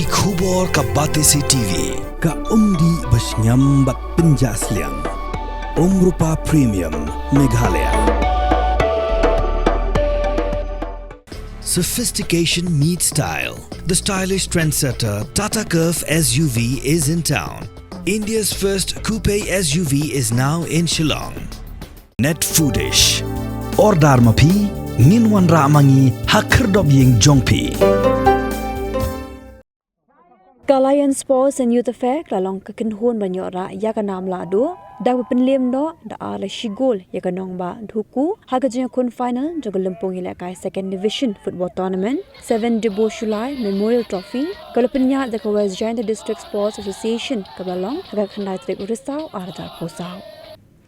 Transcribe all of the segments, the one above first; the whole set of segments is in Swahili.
Yaki khubor ka Batesi TV. Ka umdi basnyam bat penjasliang. Rupa Premium Meghalaya. Sophistication meets style. The stylish trendsetter Tata Curve SUV is in town. India's first coupe SUV is now in Shillong. Net Foodish. Ordar mapi, minwan ramangi hakerdob ying jongpi. Kalayan Sports and Youth Affair klalong kakinhun banyora yakanam Lahduh dak penlim do da ala shigol yakanong ba dhuku hagajnya kun final jogalempung ilakai second division football tournament 7 Debo Shulai Memorial Trophy kalapnya da Wjdsa District Sports Association kabalong hagakhandai trek urisau arda posau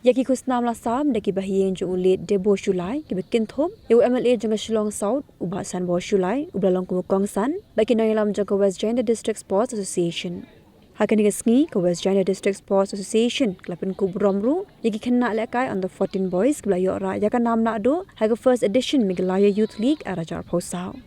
Yaki kusnam la sam daki bahien jo ulit Debo Shulai ki bekin thom eu MLA janga Shillong South ubasan bo Shulai ublalong kumukong san daki noyalam janga Wjdsa District Sports Association Hakani gasngi ko Wjdsa District Sports Association klapen ku bromru yaki khanna lekai on the 14 boys kblayo ra yaka nam Lahduh haga first edition Meghalaya Youth League arajar posau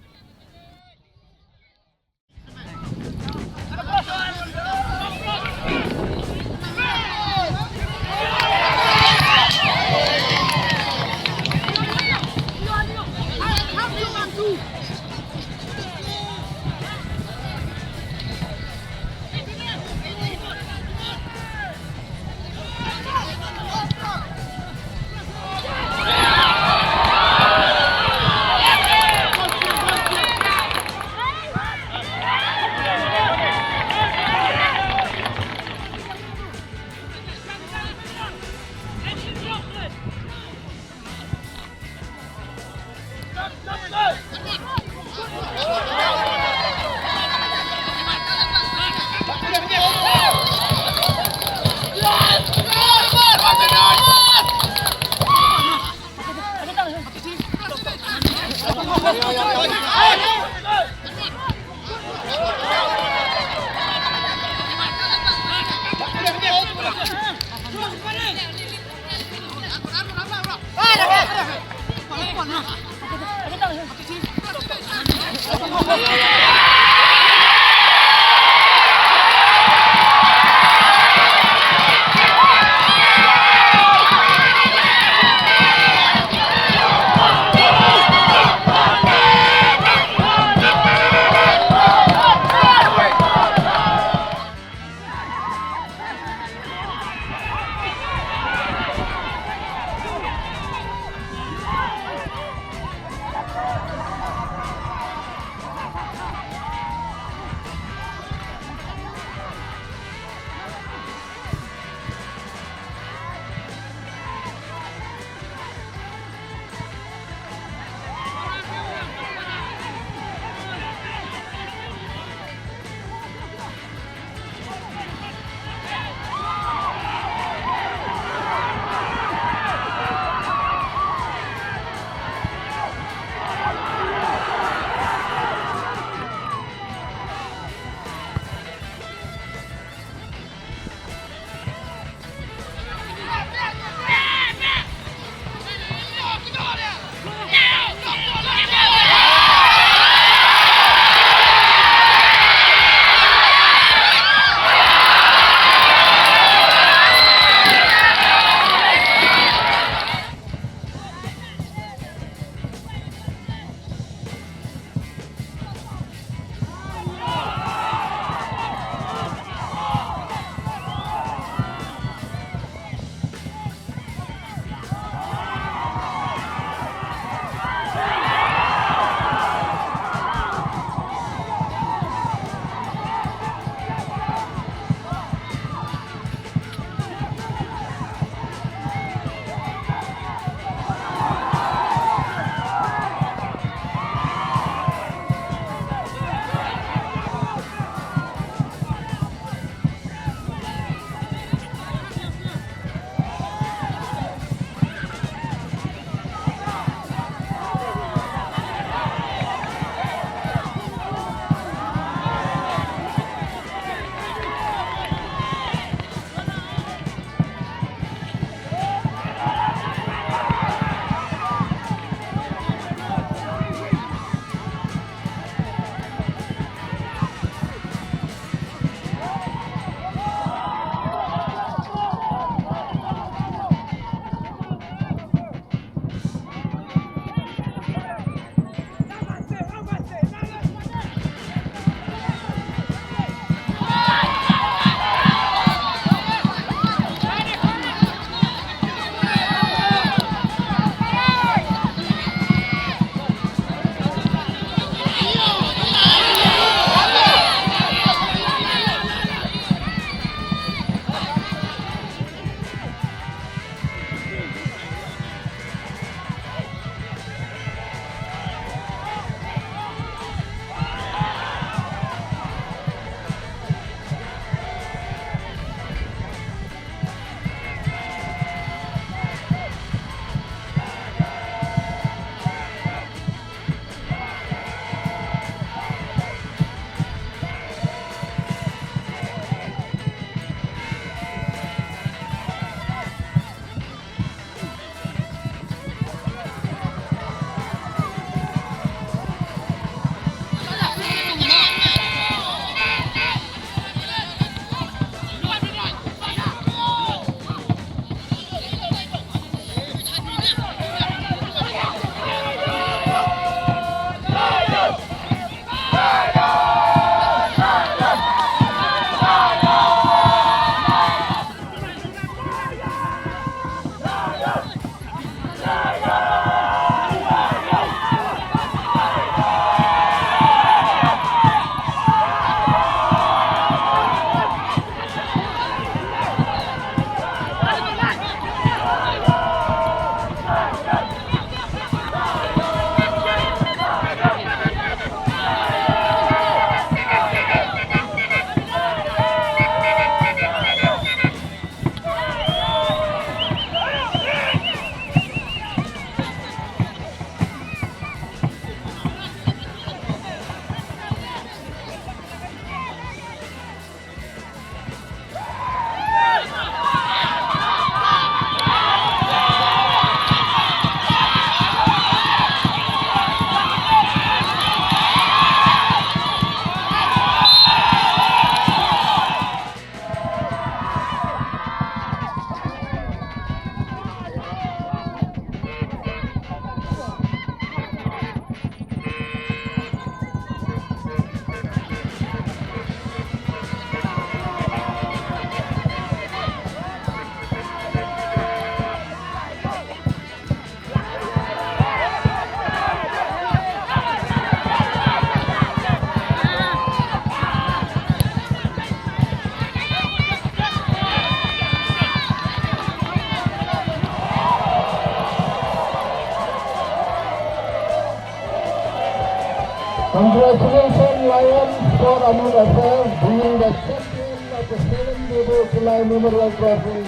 Congratulations, Lions, for Amul Asaf being the champion of the 7-day July Memorial Trophy.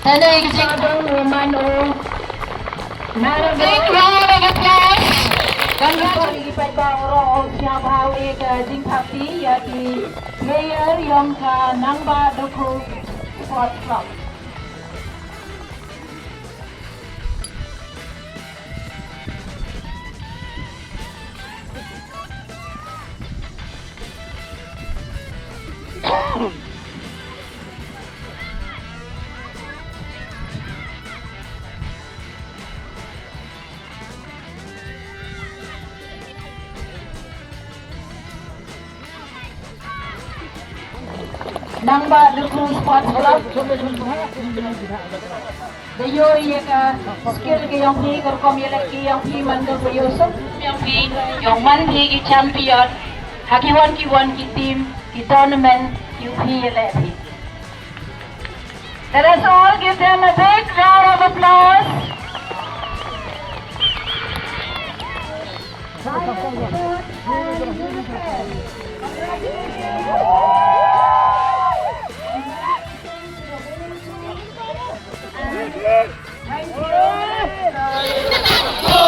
And ladies and gentlemen, remind all, not a big round of applause. Dan before ipat ba orang siap hawi ke jingkapti yaitu player yang ke nangba duku sport club. Nangba duku sport club. Dayo iya ka skill ke yang pi kerkom yelaki yang pi mandu Yusuf yang pi yang man pi ki champion hakiwan ki team ki tournament you pi yelaki. Let us all give them a big round of applause. Thank you.